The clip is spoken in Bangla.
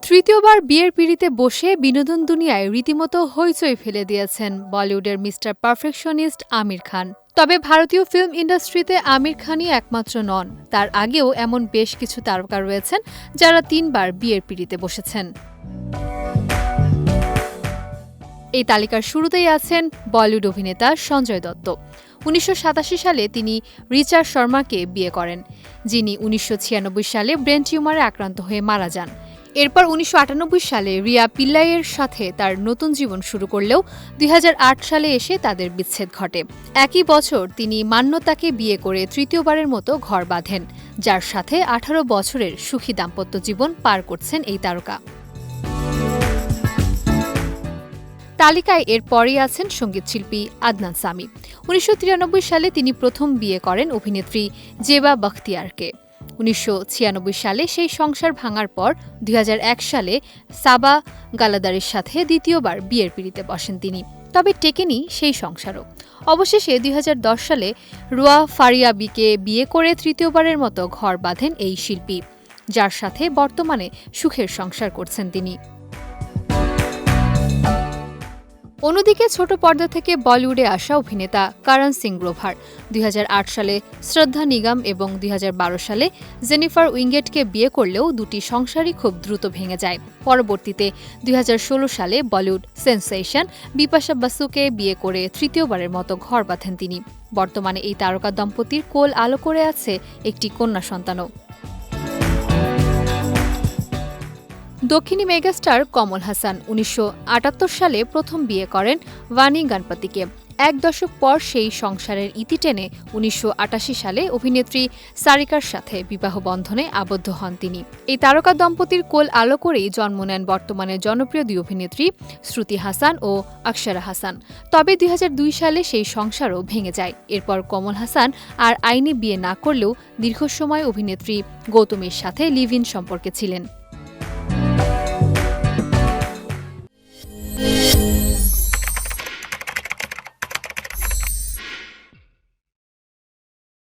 তৃতীয়বার বিয়ের পিঁড়িতে বসে বিনোদন দুনিয়ায় রীতিমতো হইচই ফেলে দিয়েছেন বলিউডের মিস্টার পারফেকশনিস্ট আমির খান। তবে ভারতীয় ফিল্ম ইন্ডাস্ট্রিতে আমির খানই একমাত্র নন, তার আগেও এমন বেশ কিছু তারকা রয়েছেন যারা 3বার বিয়ের পিঁড়িতে বসেছেন। এই তালিকার শুরুতেই আছেন বলিউড অভিনেতা সঞ্জয় দত্ত। ১৯৮৭ সালে তিনি রিচা শর্মাকে বিয়ে করেন, যিনি ১৯৯৬ সালে ব্রেন টিউমারে আক্রান্ত হয়ে মারা যান। এরপর ১৯৯৮ সালে রিয়া পিল্লাইয়ের সাথে তার নতুন জীবন শুরু করলেও ২০০৮ সালে এসে তাদের বিচ্ছেদ ঘটে। একই বছর তিনি মান্যতাকে বিয়ে করে তৃতীয়বারের মতো ঘর বাঁধেন, যার সাথে ১৮ বছরের সুখী দাম্পত্য জীবন পার করছেন এই তারকা। তালিকায় এরপরই আছেন সঙ্গীতশিল্পী আদনান সামি। ১৯৯৩ সালে তিনি প্রথম বিয়ে করেন অভিনেত্রী জেবা বখতিয়ারকে। ১৯৯৬ সালে সেই সংসার ভাঙার পর ২০০১ সালে সাবা গালাদারের সাথে দ্বিতীয়বার বিয়ের পিঁড়িতে বসেন তিনি। তবে টেকেনি সেই সংসারও। অবশেষে ২০১০ সালে রুয়া ফারিয়াবিকে বিয়ে করে তৃতীয়বারের মতো ঘর বাঁধেন এই শিল্পী, যার সাথে বর্তমানে সুখের সংসার করছেন তিনি। অন্যদিকে ছোট পর্দা থেকে বলিউডে আসা অভিনেতা করণ সিং গ্রোভার ২০০৮ সালে শ্রদ্ধা নিগম এবং ২০১২ সালে জেনিফার উইঙ্গেটকে বিয়ে করলেও দুটি সংসারই খুব দ্রুত ভেঙে যায়। পরবর্তীতে ২০১৬ সালে বলিউড সেন্সেশন বিপাশা বসুকে বিয়ে করে তৃতীয়বারের মতো ঘর বাঁধেন তিনি। বর্তমানে এই তারকা দম্পতির কোল আলো করে আছে একটি কন্যা সন্তানও। দক্ষিণী মেগাস্টার কমল হাসান ১৯৭৮ সালে প্রথম বিয়ে করেন ভানি গণপতিকে। এক দশক পর সেই সংসারের ইতি টেনে ১৯৮৮ সালে অভিনেত্রী সারিকার সাথে বিবাহ বন্ধনে আবদ্ধ হন তিনি। এই তারকা দম্পতির কোল আলো করেই জন্ম নেন বর্তমানে জনপ্রিয় দুই অভিনেত্রী শ্রুতি হাসান ও অক্ষরা হাসান। তবে ২০০২ সালে সেই সংসারও ভেঙে যায়। এরপর কমল হাসান আর আইনি বিয়ে না করলেও দীর্ঘ সময় অভিনেত্রী গৌতমীর সাথে লিভ ইন সম্পর্কে ছিলেন।